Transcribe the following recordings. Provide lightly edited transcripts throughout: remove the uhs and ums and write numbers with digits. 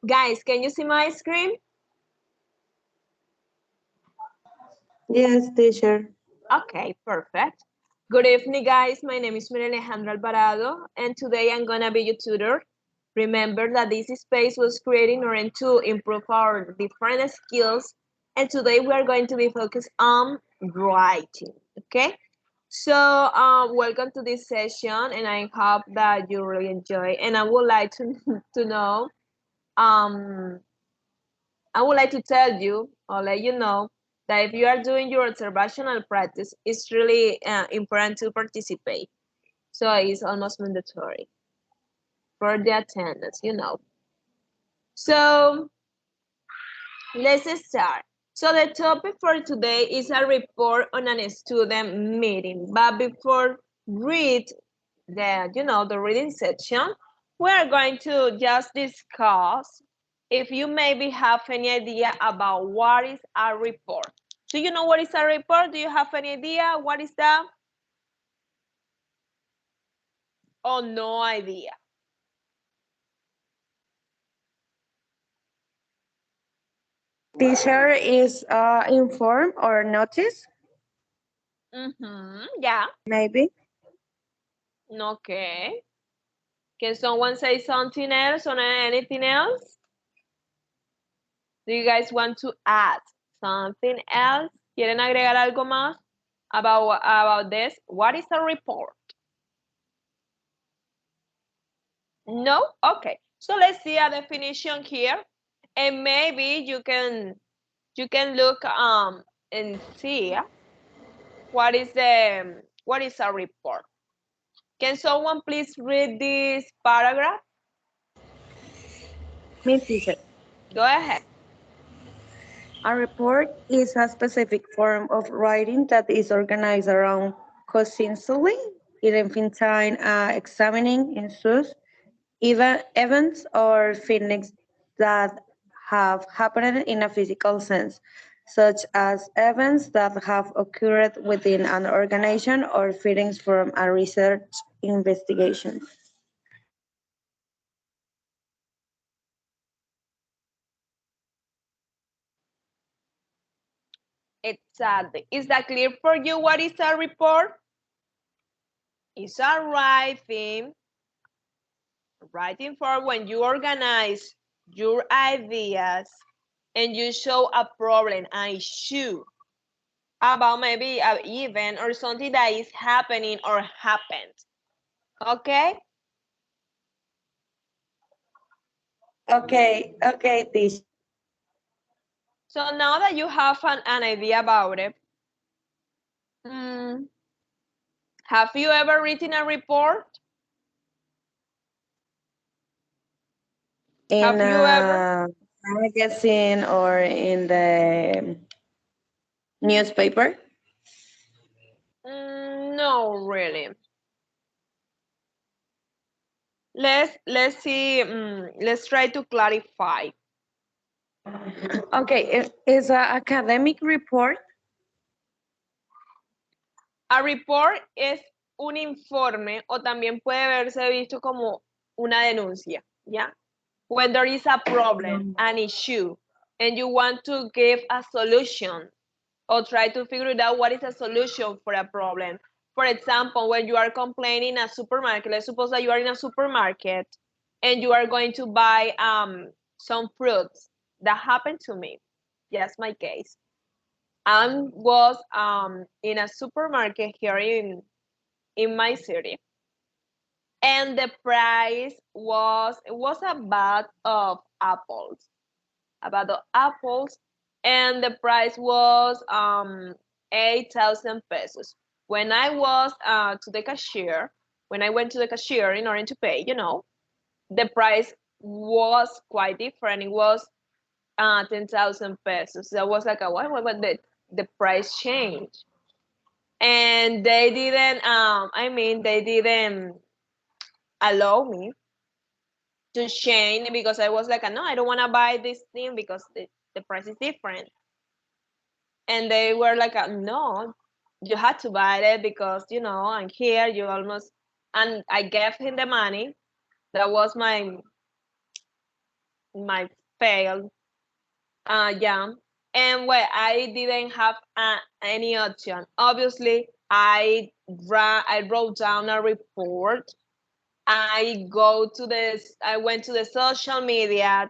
Guys, can you see my screen? Yes, teacher. Okay, perfect. Good evening, guys. My name is Maria Alejandra Alvarado, and today I'm gonna be your tutor. Remember that this space was created in order to improve our different skills, and today we are going to be focused on writing. Okay, so welcome to this session, and I hope that you really enjoy. And I would like to to know, um, I would like to tell you or let you know that if you are doing your observational practice, it's really important to participate. So it's almost mandatory for the attendance. So let's start. So the topic for today is a report on a student meeting. But before read the reading section, we are going to just discuss if you maybe have any idea about what is a report. Do you know what is a report? Do you have any idea what is that? Oh, no idea. Teacher is inform or notice, Yeah. maybe. Okay. Can someone say something else or anything else? Do you guys want to add something else? ¿Quieren agregar algo más about this? What is a report? No? Okay. So let's see a definition here. And maybe you can look and see what is a report. Can someone please read this paragraph? Me, teacher. Go ahead. A report is a specific form of writing that is organized around concisely, identifying, examining issues, events, or feelings that have happened in a physical sense, such as events that have occurred within an organization or feelings from a research investigation. Exactly. Is that clear for you what is a report? It's a writing for when you organize your ideas and you show a problem, an issue about maybe an event or something that is happening or happened. Okay? Okay, teacher. So now that you have an idea about it, mm, have you ever written a report? In Have you ever? a magazine or in the newspaper. No, really. Let's see. Let's try to clarify. Okay, is an academic report. A report es un informe o también puede verse visto como una denuncia, ¿ya? When there is a problem, an issue, and you want to give a solution or try to figure it out what is a solution for a problem. For example, when you are complaining a supermarket, let's suppose that you are in a supermarket and you are going to buy some fruits. That happened to me. Yes, my case. I was in a supermarket here in my city, and the price was a bag of apples, and the price was 8,000 pesos. When I was to the cashier, when I went to the cashier in order to pay, the price was quite different. It was 10,000 pesos. That was like a what the price changed, and they didn't. They didn't allow me to change because I was like, no, I don't want to buy this thing because the price is different. And they were like, no, you had to buy it because I'm here. You almost, and I gave him the money. That was my failed. Yeah. And well, I didn't have any option. Obviously, I wrote down a report. I went to the social media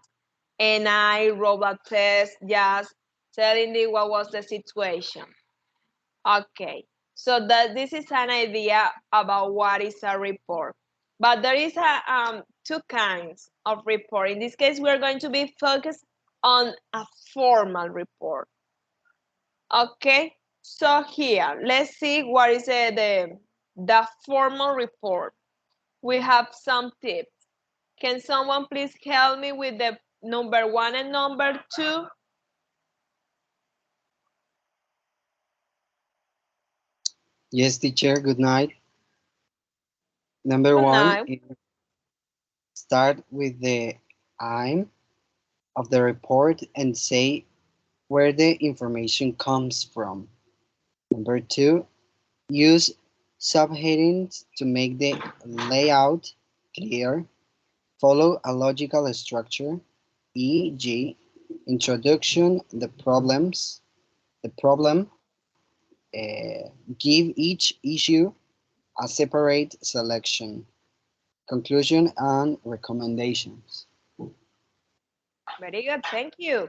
and I wrote a test just telling me what was the situation. Okay, so that this is an idea about what is a report. But there is two kinds of report. In this case, we're going to be focused on a formal report. Okay, so here, let's see what is the formal report. We have some tips. Can someone please help me with the number 1 and number 2? Yes, teacher, good night. Number Good one night. is start with the aim of the report and say where the information comes from. Number two, use subheadings to make the layout clear. Follow a logical structure, e.g., introduction, the problem, give each issue a separate selection, conclusion, and recommendations. Very good, thank you.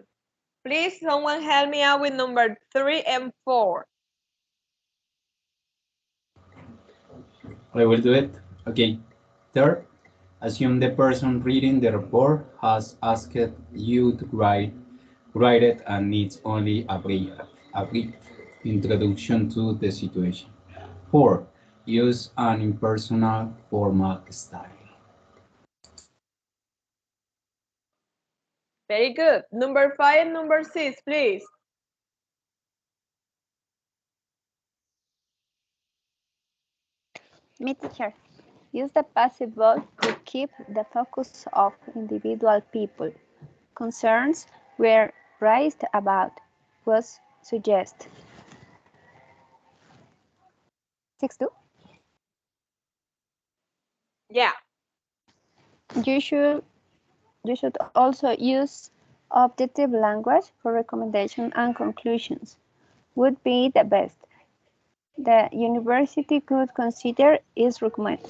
Please, someone help me out with number 3 and 4. I will do it. Okay. Third, assume the person reading the report has asked you to write it and needs only a brief introduction to the situation. 4. Use an impersonal formal style. Very good. Number 5 and number 6, please. Me, teacher. Use the passive voice to keep the focus of individual people. Concerns were raised about was suggest. 6-2. Yeah. You should you should also use objective language for recommendation and conclusions. Would be the best. The university could consider is recommended.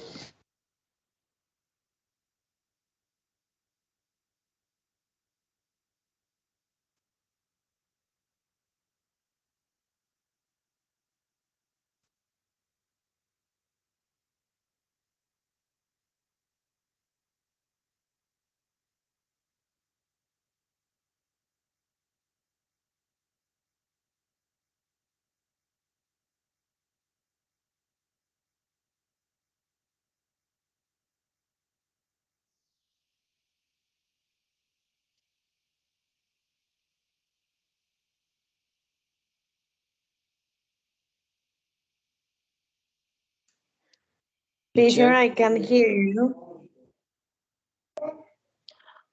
Teacher, Teacher, I can hear you.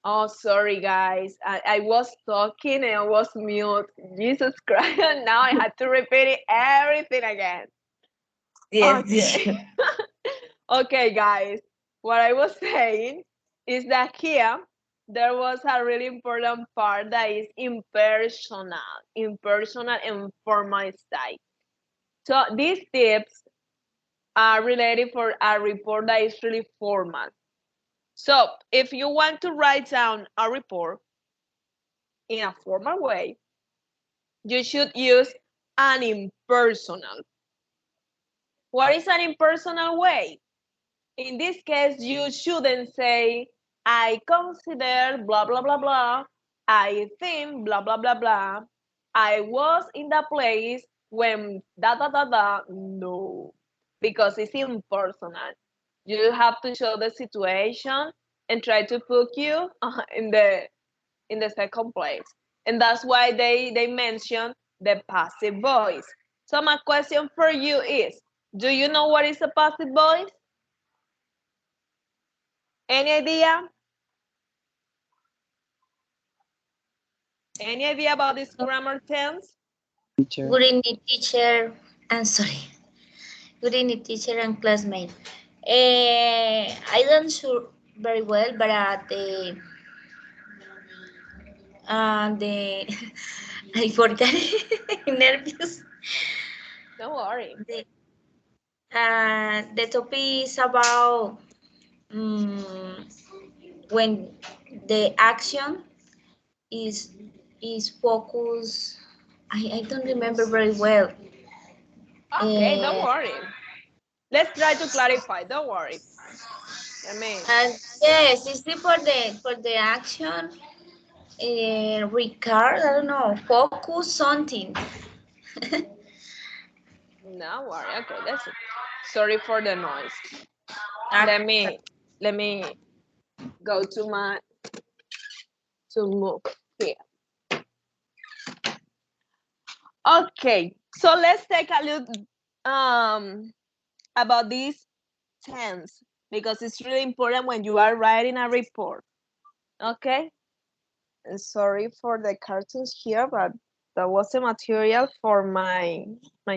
Oh, sorry, guys. I was talking and I was mute. Jesus Christ. And now I had to repeat everything again. Yes, Okay. teacher. Okay, guys. What I was saying is that here there was a really important part that is impersonal and formal style. So these tips are related for a report that is really formal. So if you want to write down a report in a formal way, you should use an impersonal. What is an impersonal way? In this case, you shouldn't say, I consider blah, blah, blah, blah. I think blah, blah, blah, blah. I was in the place when da, da, da, da. No, because it's impersonal. You have to show the situation and try to put you in the second place. And that's why they mention the passive voice. So my question for you is, do you know what is a passive voice? Any idea? Any idea about this grammar tense? teacher. Good evening, teacher. I'm sorry. Good evening, teacher and classmate. I don't sure very well, but The I forgot it. Nervous. Don't worry. The topic is about when the action is focused. I don't remember very well. Okay, don't Uh, worry. Let's try to clarify. Don't worry. I mean, and yes, it's for the action. Regard, I don't know, focus something. don't worry. Okay, that's it. Sorry for the noise. Ac- Let me go to move here. Okay, so let's take a look about this tense because it's really important when you are writing a report. Okay, and sorry for the cartoons here, but that was the material for my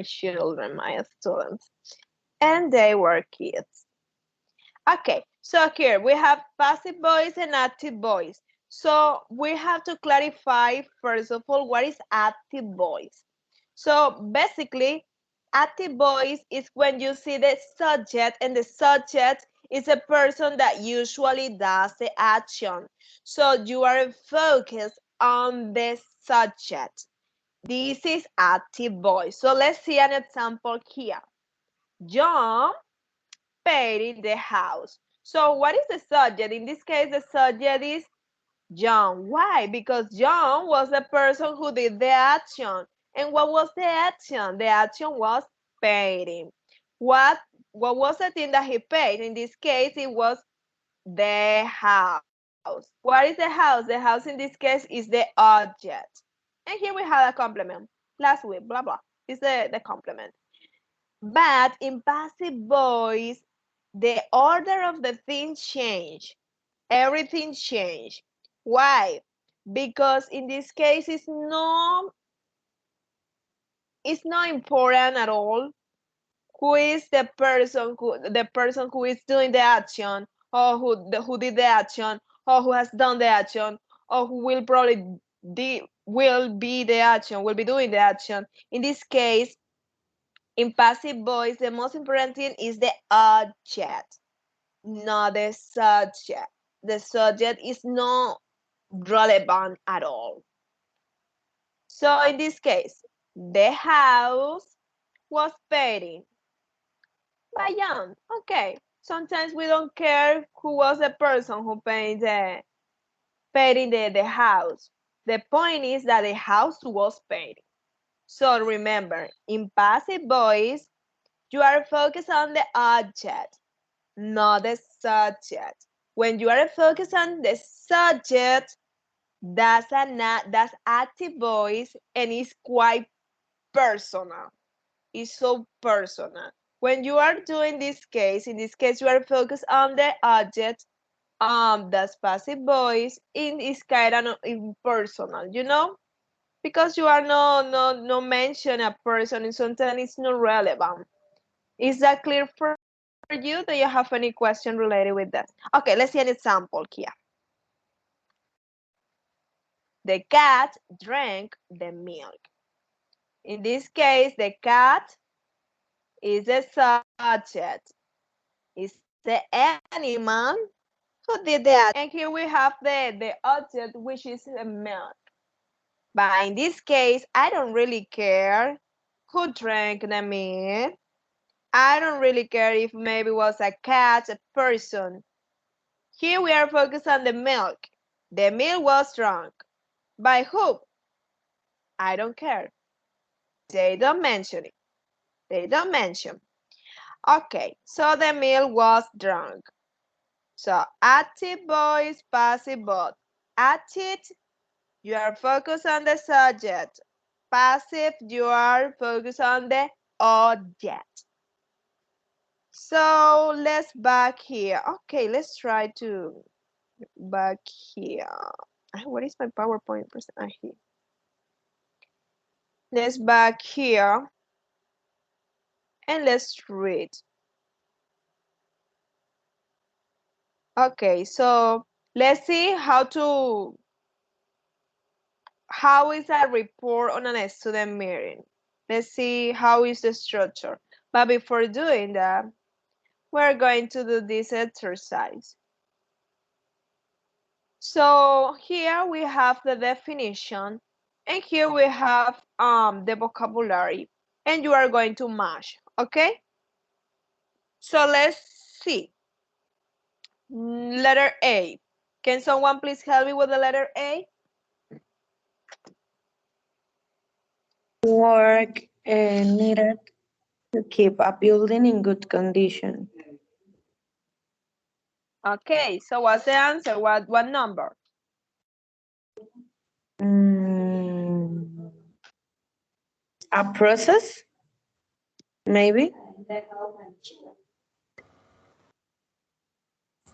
children, my students, and they were kids. Okay, so here we have passive voice and active voice. So we have to clarify first of all what is active voice. So basically, active voice is when you see the subject, and the subject is a person that usually does the action. So you are focused on the subject. This is active voice. So let's see an example here. John painting the house. So what is the subject? In this case, the subject is John. Why? Because John was the person who did the action. And what was the action? The action was painting. What what was the thing that he painted? In this case, it was the house. What is the house? The house in this case is the object. And here we have a complement. Last week, blah blah. Is the complement. But in passive voice, the order of the things change. Everything change. Why? Because in this case, it's not important at all who is the person who is doing the action, or who did the action, or who has done the action, or who will probably will be doing the action. In this case, in passive voice, the most important thing is the object, not the subject. The subject is not relevant at all. So in this case, the house was painted by Jan. Okay. Sometimes we don't care who was the person who painting the house. The point is that the house was painted. So remember, in passive voice, you are focused on the object, not the subject. When you are focused on the subject, that's active voice, and it's quite personal. It's so personal. When you are doing this case, in this case, you are focused on the object. That's passive voice. It's kind of impersonal, because you are no mention a person, and sometimes it's not relevant. Is that clear for you? Do you have any question related with that? Okay, let's see an example here. The cat drank the milk. In this case, the cat is the subject. It's the animal who did the action. And here we have the object, which is the milk. But in this case, I don't really care who drank the milk. I don't really care if maybe it was a cat, a person. Here we are focused on the milk. The milk was drunk. By who? I don't care. They don't mention it. They don't mention. Okay, so the milk was drunk. So active voice, passive voice. Active, you are focused on the subject. Passive, you are focused on the object. So let's back here. Okay, let's try to back here. What is my PowerPoint present? Here. Let's back here and let's read. Okay, so let's see how to how is a report on a student meeting? Let's see how is the structure. But before doing that, we're going to do this exercise. So here we have the definition, and here we have the vocabulary, and you are going to match, okay? So let's see. Letter A. Can someone please help me with the letter A? Work needed to keep a building in good condition. Okay, so what's the answer? What number? Mm, a process, maybe,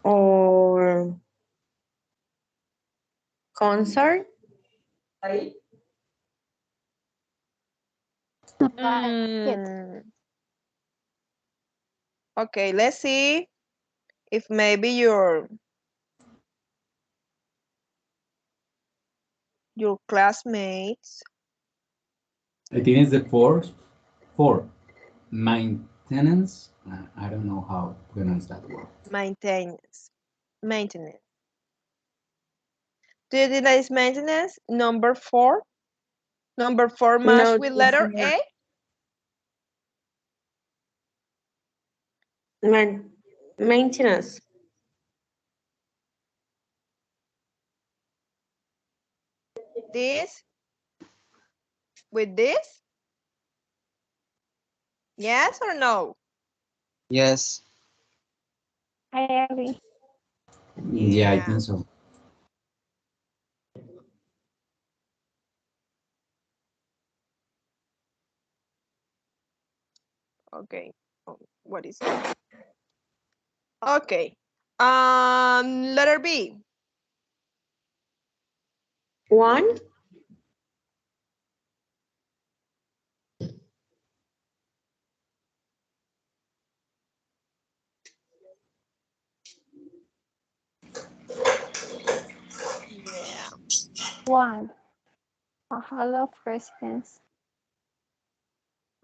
or concert. Mm, okay, let's see if maybe your classmates I think it's the four. Maintenance. I don't know how to pronounce that word. maintenance. Do you think that is maintenance? Number 4? Number 4 match No, with letter teacher. A? Maintenance. This with this? Yes or no? Yes. I agree. Yeah, I Yeah, think so. okay. Oh, what is it? Okay. Letter B. One, Yeah. One. A hall of residence.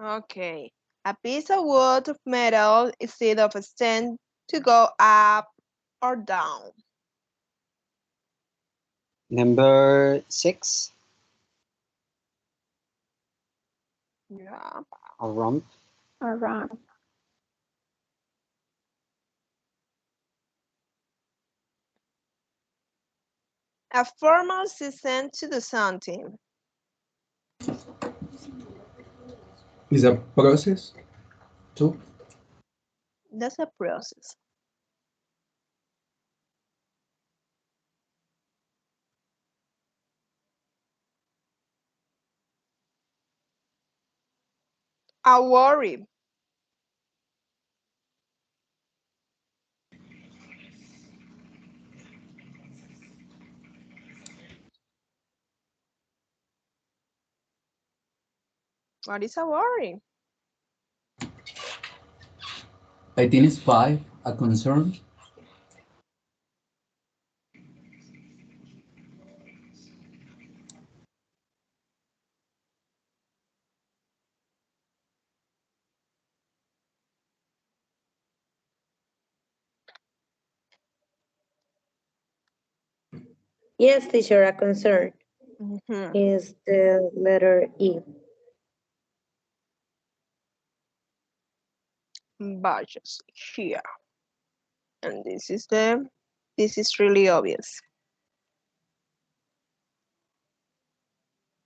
Okay. A piece of wood of metal instead of a stand to go up or down. Number 6, Yeah. a rump. Around. A formal assistant to do something. It's a process too. That's a process. A worry. What is a worry? I think it's five. A concern. yes, teacher, a concern Mhm. is the letter E. Badges here. And this is really obvious.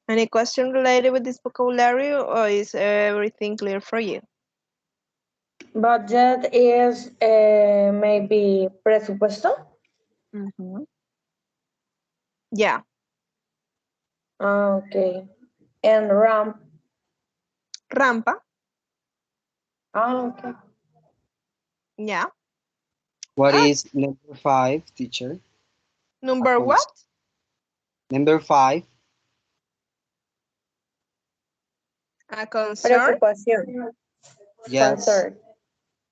Any question related with this vocabulary or is everything clear for you? Budget is maybe presupuesto. Mhm. Yeah. Okay. And ramp. Rampa. Okay. Yeah. What Ah, is number 5, teacher? A number cons what? Number 5, A concern? Preocupación. yes. Concern.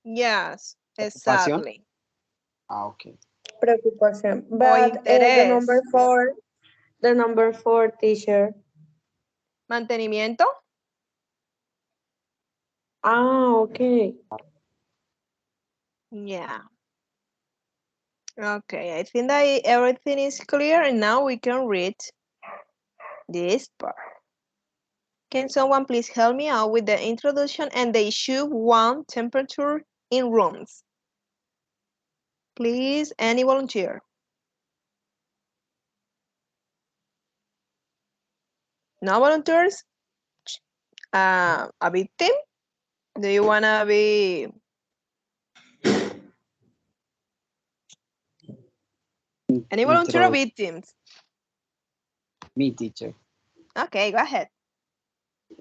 Yes, Ocupación. exactly. Ah, okay. Preocupación. O But the interés. number 4 The number 4, teacher. Mantenimiento. Ah, okay. Yeah. Okay, I think that everything is clear and now we can read this part. Can someone please help me out with the introduction and the issue 1, temperature in rooms? Please, any volunteer? No volunteers? A victim? Do you wanna be? Any volunteer or victims? Me, teacher. Okay, go ahead.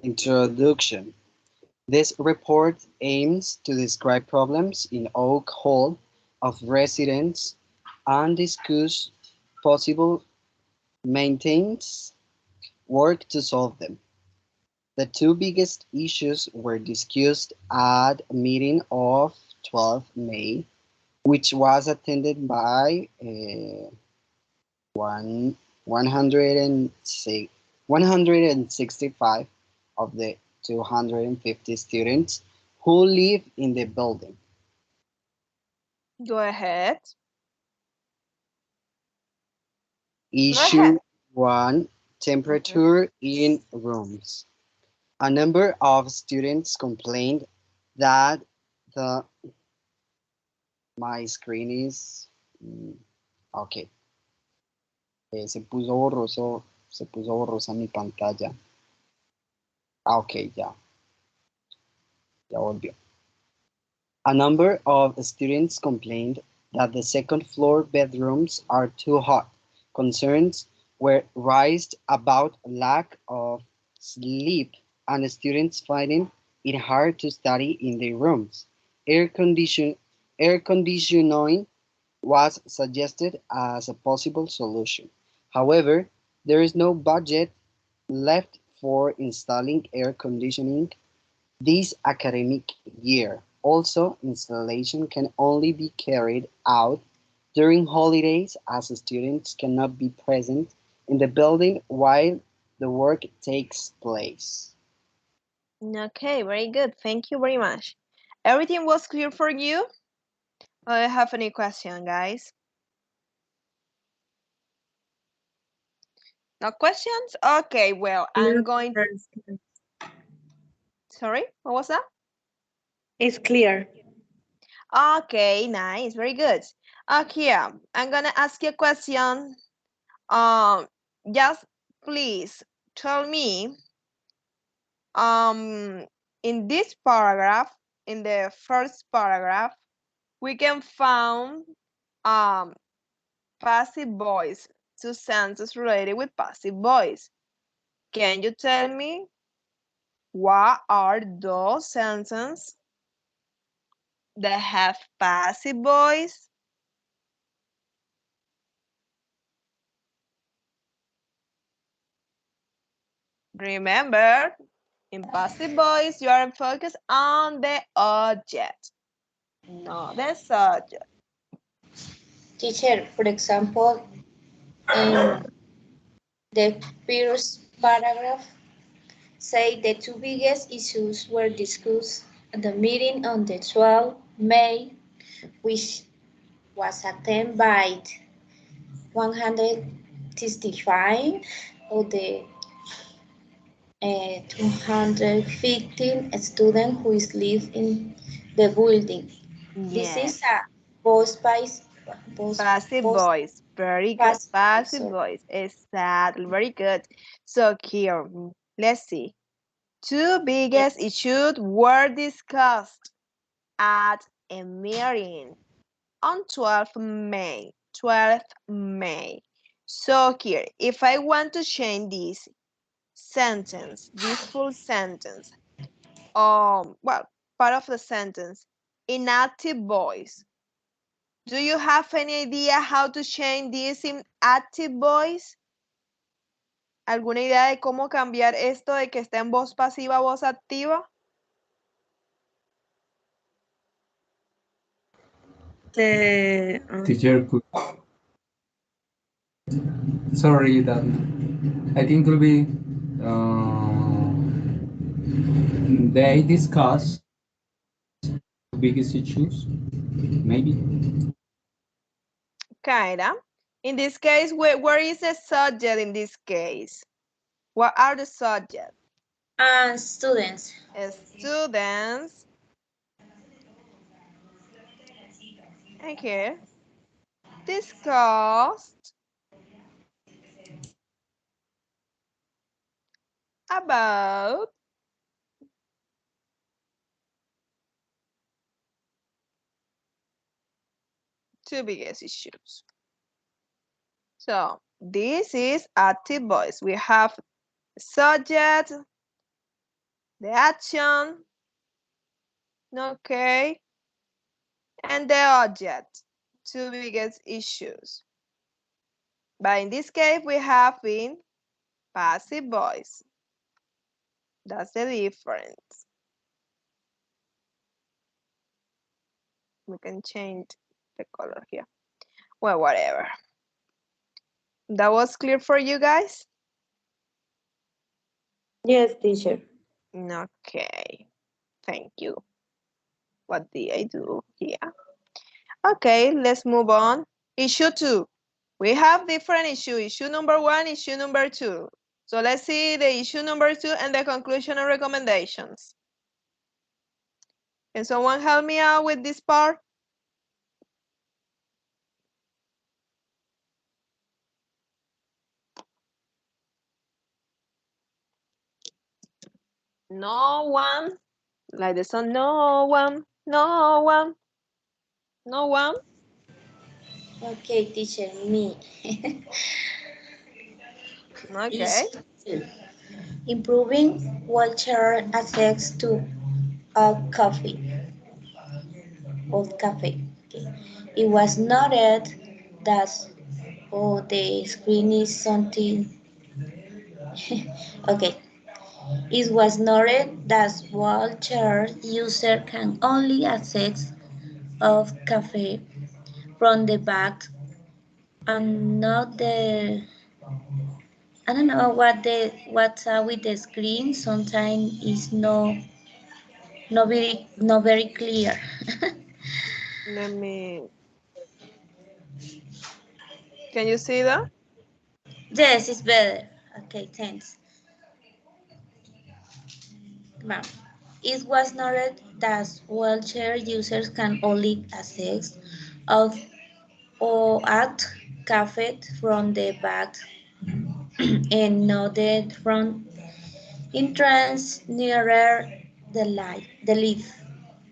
Introduction. This report aims to describe problems in Oak Hall of residents and discuss possible maintenance work to solve them. The two biggest issues were discussed at a meeting of 12 May, which was attended by one 106 165 of the 250 students who live in the building. Go ahead. Issue 1, temperature in rooms. A number of students complained that the my screen is okay. Se puso borrosa mi pantalla. Ah, ok, ya volvió. A number of students complained that the second floor bedrooms are too hot. Concerns were raised about lack of sleep and students finding it hard to study in their rooms. Air conditioning was suggested as a possible solution. However, there is no budget left for installing air conditioning this academic year. Also, installation can only be carried out during holidays as students cannot be present in the building while the work takes place. Okay, very good. Thank you very much. Everything was clear for you? I have any question, guys? No questions? Okay, well, I'm going. Sorry, what was that? It's clear. Okay, nice, very good. Okay, I'm gonna ask you a question. Just please tell me, in this paragraph, in the first paragraph, we can find passive voice, two sentences related with passive voice. Can you tell me what are those sentences that have passive voice? Remember, in passive voice, you are focused on the object, not the subject. Teacher, for example, in the first paragraph, say the two biggest issues were discussed at the meeting on the 12th May, which was attended by 165 of the 215 students who live in the building. This Yes. is a voice by Passive voice voice. Very good. passive voice. Passive Sorry. voice. Exactly. Very good. So here, let's see. Two biggest Yes. issues were discussed at a meeting on 12th May. 12th May. So here, if I want to change this sentence, this full sentence, well, part of the sentence, in active voice. Do you have any idea how to change this in active voice? ¿Alguna idea de cómo cambiar esto de que está en voz pasiva a voz activa? The Teacher, could Sorry, that I think will be they discuss two biggest issues, maybe. Kinda. In this case, where is the subject in this case? What are the subjects? And students. Students. Okay. Discussed about two biggest issues. So this is active voice. We have the subject, the action, okay, and the object, two biggest issues. But in this case, we have in passive voice. That's the difference. We can change the color here. Well, whatever. That was clear for you guys? Yes, teacher. Okay, thank you. What did I do here? Okay, let's move on. Issue 2. We have different issue. Issue number 1, issue number 2. So let's see the issue number 2 and the conclusion and recommendations. Can someone help me out with this part? No one. Like the song, no one, no one, no one. Okay, teacher, me. Okay. Issue 2. Improving wheelchair access to a coffee or cafe. Okay. It was noted that the screen is something. Okay. It was noted that wheelchair user can only access of cafe from the back and not the I don't know what's up with the screen. Sometimes it's not very clear. Let me, can you see that? Yes, it's better. Okay, thanks. Now, it was noted that wheelchair users can only access of or at cafe from the back and not the front entrance nearer the leaf.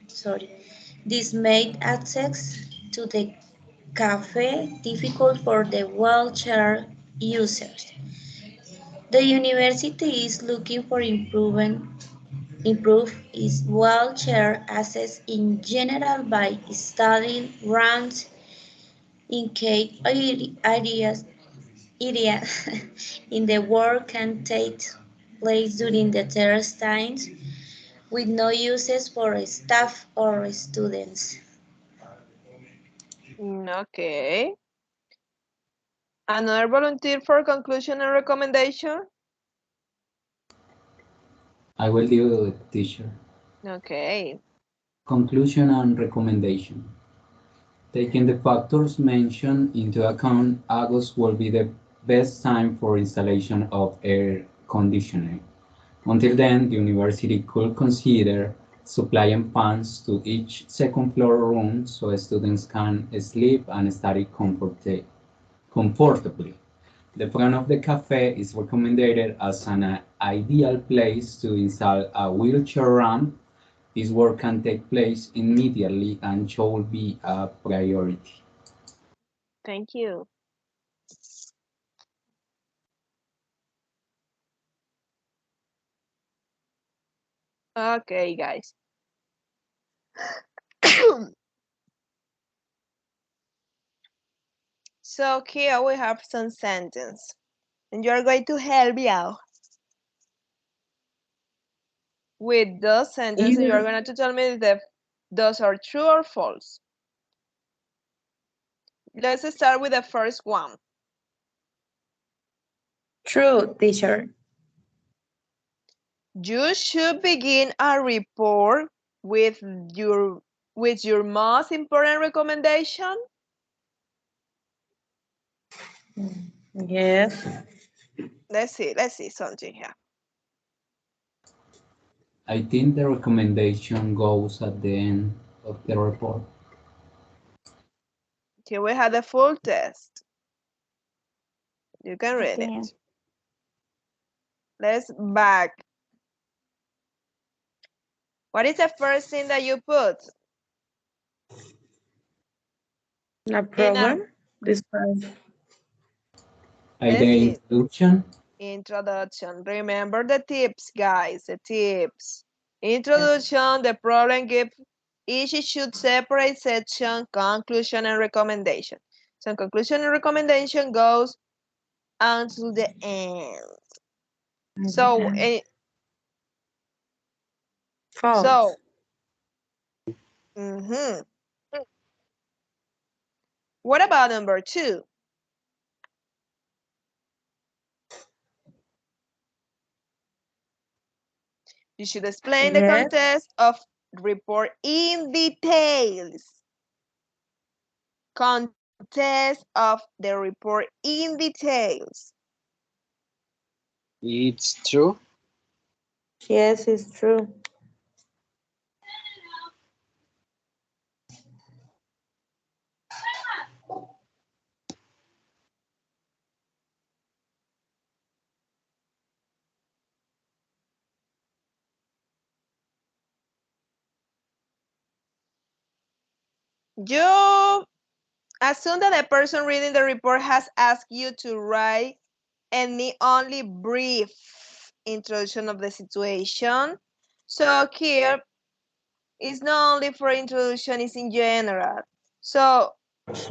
Sorry. This made access to the cafe difficult for the wheelchair users. The university is looking for improve its wheelchair access in general by studying rounds in key area in the work can take place during the term times with no uses for staff or students. Okay. Another volunteer for conclusion and recommendation? I will do it, teacher. Okay. Conclusion and recommendation. Taking the factors mentioned into account, August will be the best time for installation of air conditioning. Until then, the university could consider supplying fans to each second floor room so students can sleep and study comfortably. The front of the cafe is recommended as an ideal place to install a wheelchair ramp. This work can take place immediately and should be a priority. Thank you. Okay, guys. So here we have some sentence, and you're going to help me out with those sentences. You're going to tell me if those are true or false. Let's start with the first one. True, teacher. You should begin a report with your most important recommendation. Yes. Let's see something here. I think the recommendation goes at the end of the report. Here we have the full test. You can read Okay. it. Let's back. What is the first thing that you put No in a, problem. Describe. At let's the see, introduction, introduction. Remember the tips, guys, the tips. Yes. Introduction, the problem give, each should separate section, conclusion, and recommendation. So conclusion and recommendation goes until the end. So, False. so, mhm. What about number 2? You should explain the Yes. context of report in details. Context of the report in details. It's true. Yes, it's true. You assume that the person reading the report has asked you to write any only brief introduction of the situation. So here it's not only for introduction, it's in general. So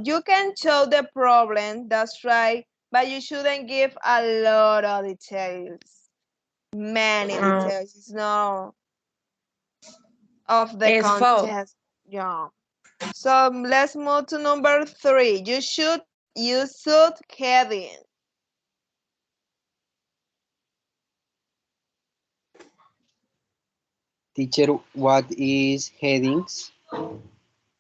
you can show the problem, that's right, but you shouldn't give a lot of details. Many Um, details. It's not of the it's false. context. Yeah. So let's move to number 3. You should use suit heading. Teacher, what is headings?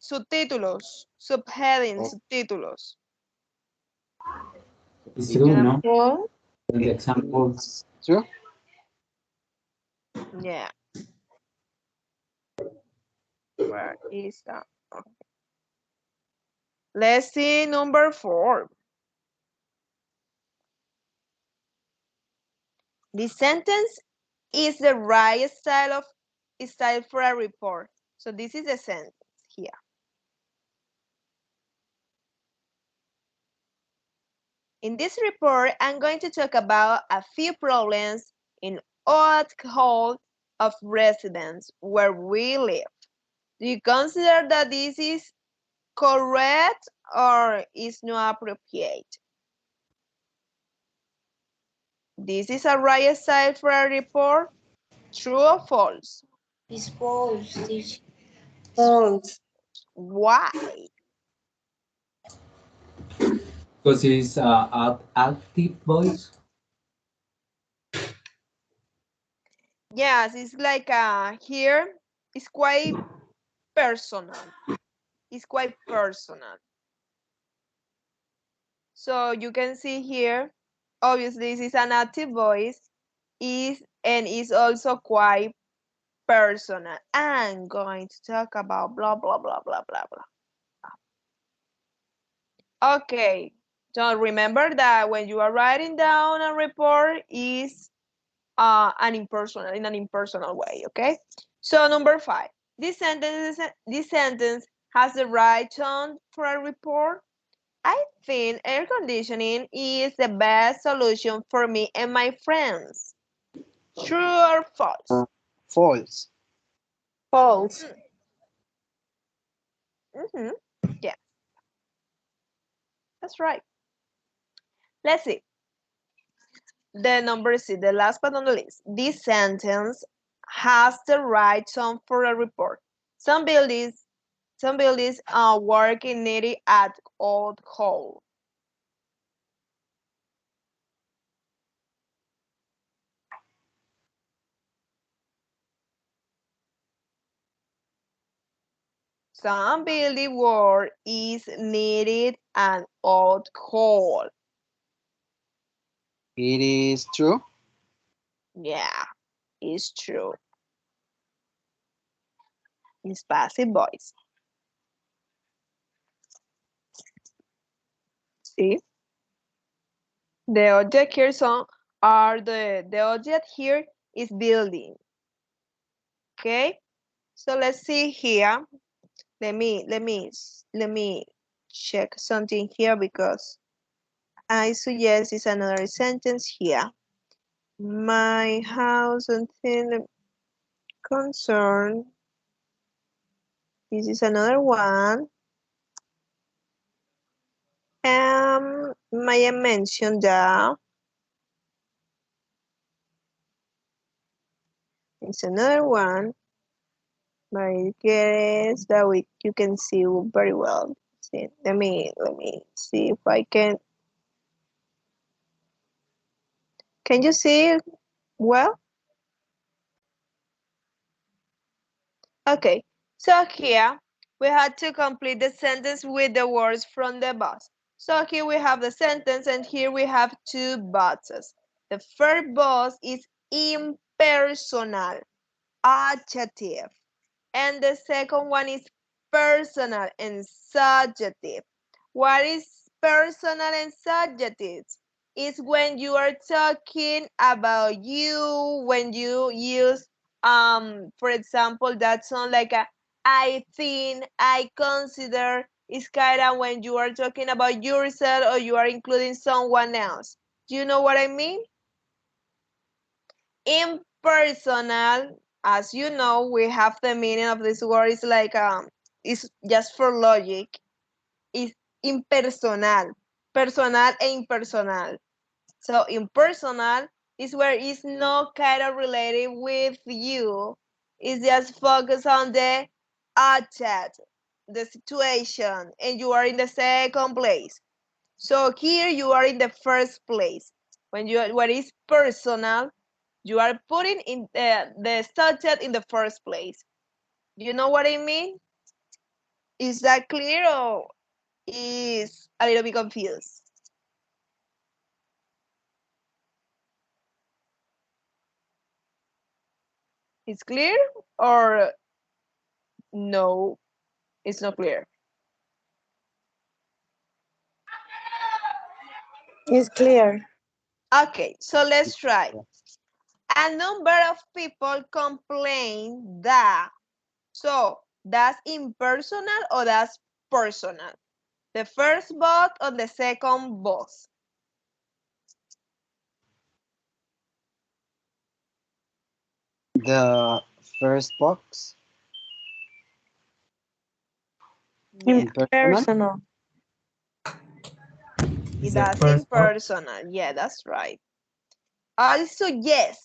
Subtítulos, subheadings, Oh, subtítulos. it's You true, can, no? False. In the example, it's true. yeah. Where is that? Okay. Let's see number 4. The sentence is the right style for a report. So this is the sentence here. In this report, I'm going to talk about a few problems in odd hall of residence where we live. Do you consider that this is correct or is not appropriate? This is a right style for a report, true or false? It's false, teacher. False. Why? because it's active voice. Yes, it's like here, it's quite personal. It's quite personal. So you can see here, obviously this is an active voice, is also quite personal. I'm going to talk about blah blah blah blah blah blah. Okay, so remember that when you are writing down a report is in an impersonal way, okay? So number 5, this sentence has the right tone for a report. I think air conditioning is the best solution for me and my friends. True or false? False. False. Mm-hmm. Yeah, that's right. Let's see. The number C, the last but not the least. This sentence has the right tone for a report. Some buildings, some buildings are working nearly at Old Hall. some building work is needed and old coal. It is true. Yeah, it's true. It's passive voice. See? The object here are the object here is building. Okay? So let's see here. Let me check something here because I suggest is another sentence here. My house and thing concern. This is another one. Maya mentioned that. It's another one. But I guess that you can see very well. See, let me see if I can. Can you see it well? Okay. So here we had to complete the sentence with the words from the box. So here we have the sentence and here we have two boxes. The first box is impersonal, adjective. And the second one is personal and subjective. What is personal and subjective? It's when you are talking about you, when you use, for example, that sound like a I think, I consider. It's kind of when you are talking about yourself or you are including someone else. Do you know what I mean? Impersonal, as you know, we have the meaning of this word is like it's just for logic. It's impersonal, personal e impersonal. So impersonal is where it's not kind of related with you. It's just focused on the object, the situation, and you are in the second place. So here you are in the first place. When you what is personal, you are putting in the subject in the first place. You know what I mean? Is that clear or is a little bit confused? It's clear or no? It's not clear. It's clear. Okay, so let's try. A number of people complain that. So that's impersonal or that's personal? The first box or the second box? The first box, Yeah, impersonal. Personal. Is the that's first box? impersonal. Yeah, that's right. Also, yes,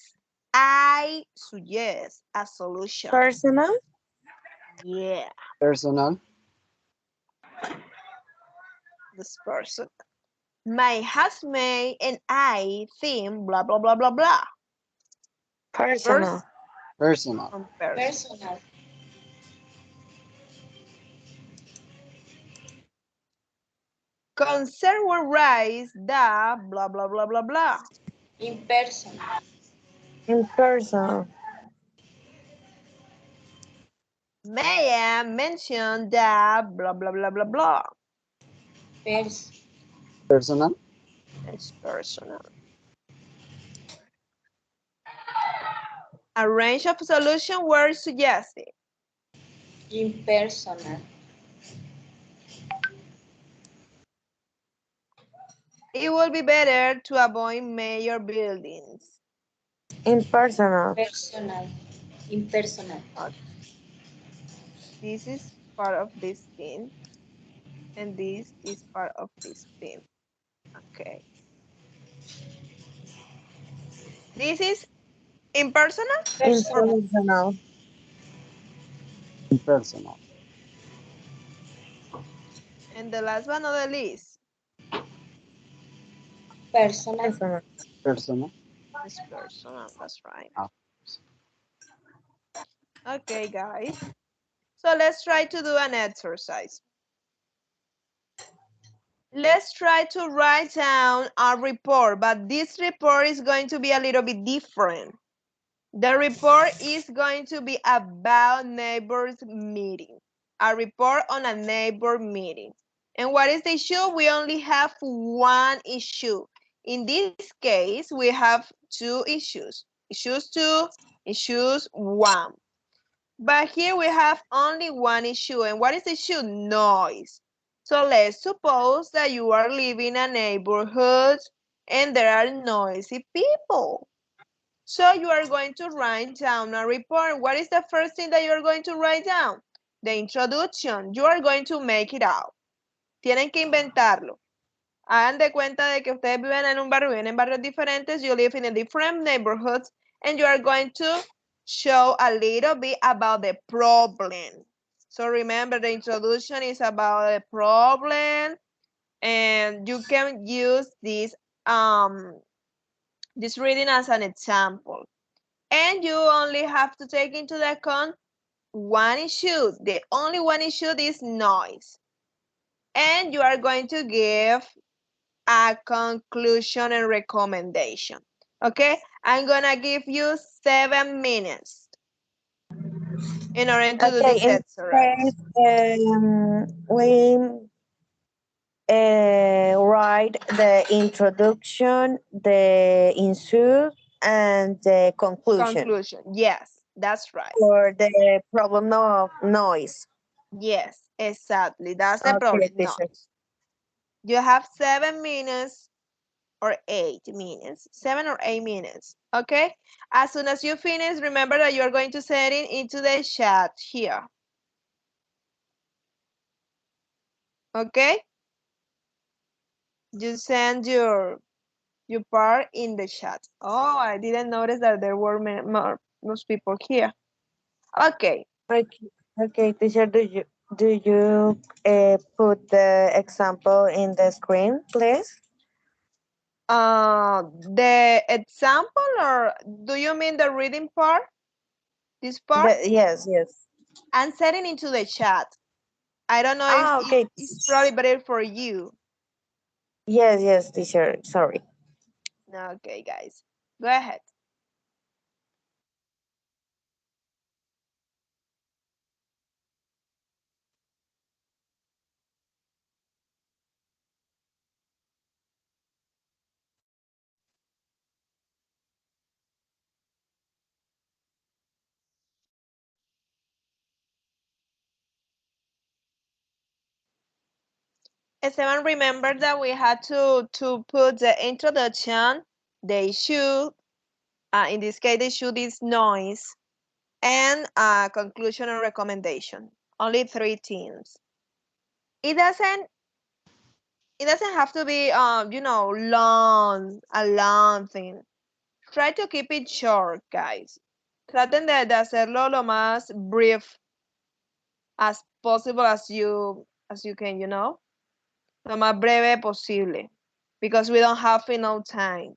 I suggest a solution. Personal. Yeah, Personal. this person. My housemate and I think blah blah blah blah blah. Personal. First Personal. person. Personal. Concern will rise the blah blah blah blah blah. Impersonal. Impersonal. Maya mentioned the blah blah blah blah blah. Pers. Personal. It's personal. A range of solution were suggested. Impersonal. It would be better to avoid major buildings. Impersonal. Personal. Impersonal. This is part of this thing, and this is part of this thing. Okay. This is impersonal, Personal. Impersonal. Impersonal. and the last one on the list Personal. Personal. Personal. is personal. That's right. Ah, Okay, guys. So let's try to do an exercise. Let's try to write down a report, but this report is going to be a little bit different. The report is going to be about neighbors meeting. A report on a neighbor meeting. And what is the issue? We only have one issue. In this case, we have two issues. Issues 2, issues 1. But here we have only one issue. And what is the issue? Noise. So let's suppose that you are living in a neighborhood and there are noisy people. So you are going to write down a report. What is the first thing that you are going to write down? The introduction. You are going to make it out. Tienen que inventarlo. Hagan de cuenta de que ustedes viven en un barrio, viven en barrios diferentes, you live in a different neighborhoods, and you are going to show a little bit about the problem. So remember, the introduction is about the problem, and you can use this reading as an example. And you only have to take into account one issue. The only one issue is noise. And you are going to give a conclusion and recommendation. Okay, I'm gonna give you 7 minutes in order to do Okay, this in this exercise. case, we write the introduction, the insert, and the conclusion Conclusion. Yes, that's right. for the problem of noise. Yes, exactly. That's the Okay, problem. teacher. Noise. You have 7 minutes or 8 minutes, 7 or 8 minutes. Okay. As soon as you finish, remember that you are going to send it into the chat here. Okay. You send your part in the chat. Oh, I didn't notice that there were most people here. Okay. Okay, okay, teacher. Do you put the example in the screen, please? The example, or do you mean the reading part? This part? Yes, yes. I'm setting into the chat. I don't know if Ah, okay. it's probably better for you. Yes, yes, teacher. Sorry. Okay, guys. Go ahead. Esteban, remember that we had to put the introduction, the issue, in this case, the issue is noise, and a conclusion and recommendation. Only 3 things. It doesn't it doesn't have to be a long thing. Try to keep it short, guys. Traten de hacerlo lo más brief as possible as you can, lo más breve posible, because we don't have enough time.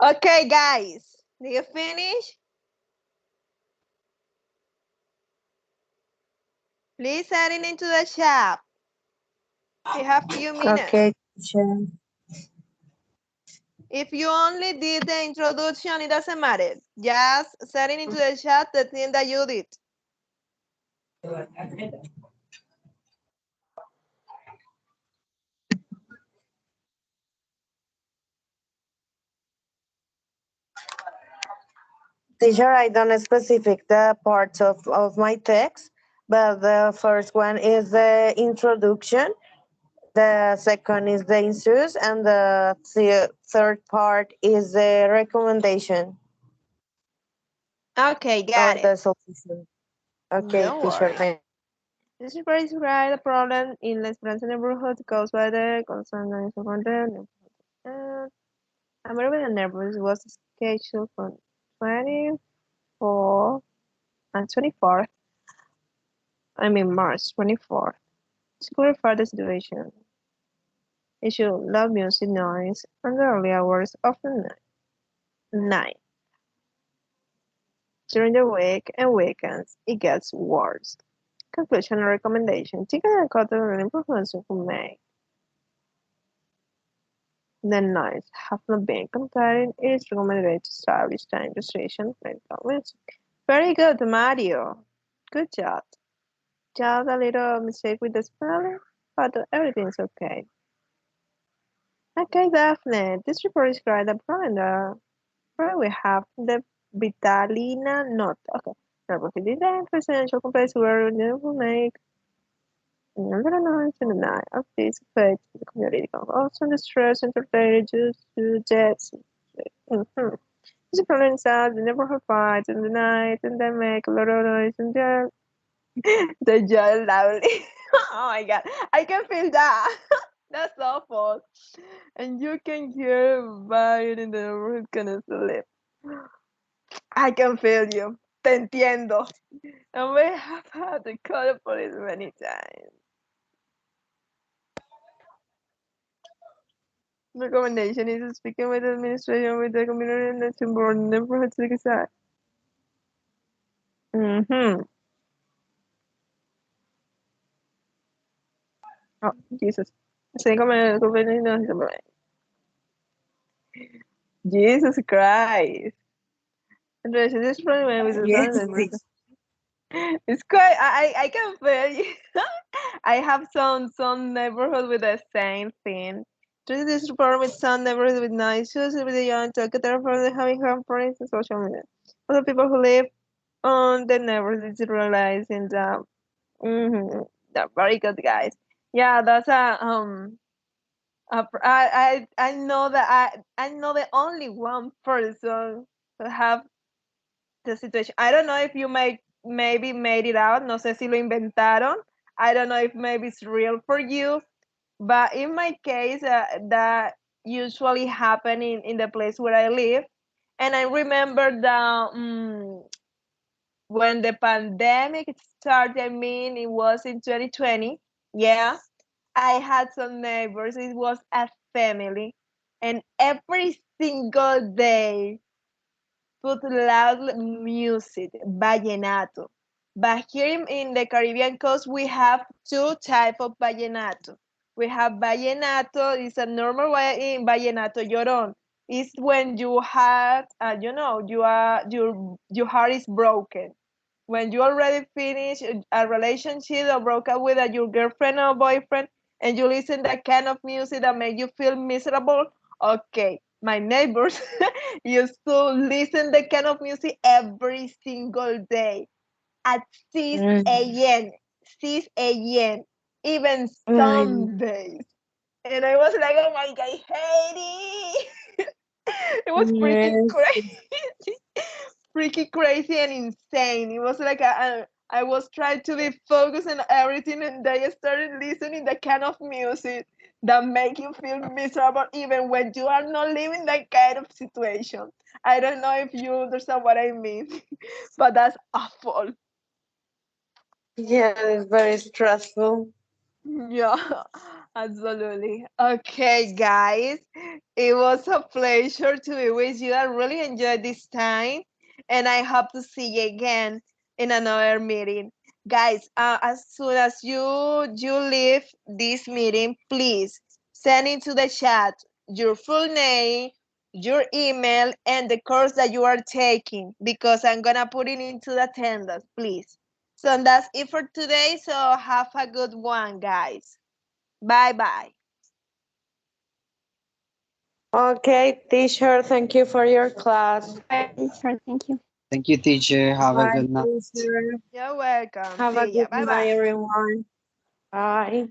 Okay, guys, do you finish? Please send it into the chat. You have few minutes. Okay, teacher. If you only did the introduction, it doesn't matter. Just send it into the chat the thing that you did. Teacher, I don't specific the parts of my text, but the first one is the introduction, the second is the insus, and the third part is the recommendation Okay, got or it. the solution. Okay, Don't teacher, worry. thank This is very describe the problem in the Esperanza neighborhood caused by the concern of content. American Nervous was scheduled for 24 and 24th, I mean March 24th. To clarify the situation, it should loud music noise on the early hours of the night. During the week and weekends, it gets worse. Conclusion and recommendation. Take a cut of improvements who make the noise have not been contained. It is recommended to establish time restriction. Very good, Mario. Good job. Just a little mistake with the spelling, but everything's okay. Okay, Daphne, this report is correct. The problem, we have the Vitalina note. Okay. Carbohydrate and essential complex were never make another noise in the night of this effect the community also the stress and reduce to deaths. Mm-hmm. This problem is that they never have fights in the night and they make a lot of noise and they yell loudly. Oh my god, I can feel that. That's awful. And you can hear Byron in the neighborhood gonna sleep. I can feel you. Te entiendo. And we have had to call the police many times. Recommendation is speaking with the administration, with the community, and the board neighborhood to decide. Mm-hmm. Oh, Jesus. Say comment, Jesus Christ. Entonces, this problem with you. the Yes, son. teacher. It's quite. I can feel you. I have some neighborhood with the same thing. Treat this report with some neighborhood with nice shoes with the young talkative for the having conference and social media. Other people who live on the neighborhood is realizing that they're very good guys. Yeah, that's I know that I know the only one person who have the situation. I don't know if you maybe made it out. No sé si lo inventaron. I don't know if maybe it's real for you. But in my case, that usually happen in the place where I live. And I remember that when the pandemic started, I mean, it was in 2020. Yeah, I had some neighbors. It was a family. And every single day, put loud music, vallenato. But here in the Caribbean coast, we have two type of vallenato. We have vallenato, it's a normal way in vallenato llorón. It's when you have, your heart is broken. When you already finish a relationship or broke up with your girlfriend or boyfriend, and you listen that kind of music that make you feel miserable, okay, my neighbors used to listen that kind of music every single day at 6 a.m. 6 a.m. Even Mm, some days. And I was like, oh my god, I hate it. It was freaking yes. crazy. Freaking crazy and insane. It was like I was trying to be focused on everything, and I started listening the kind of music that make you feel miserable even when you are not living that kind of situation. I don't know if you understand what I mean, but that's awful. Yeah, it's very stressful. Yeah. Absolutely. Okay, guys. It was a pleasure to be with you. I really enjoyed this time. And I hope to see you again in another meeting. Guys, as soon as you leave this meeting, please send into the chat your full name, your email, and the course that you are taking because I'm gonna put it into the attendance, please. So that's it for today. So have a good one, guys. Bye bye. Okay, teacher, thank you for your class. Bye, teacher. Thank you. Thank you, teacher. Have a Bye, good night. teacher. You're welcome. Have a See ya. good Bye night, bye. everyone. Bye.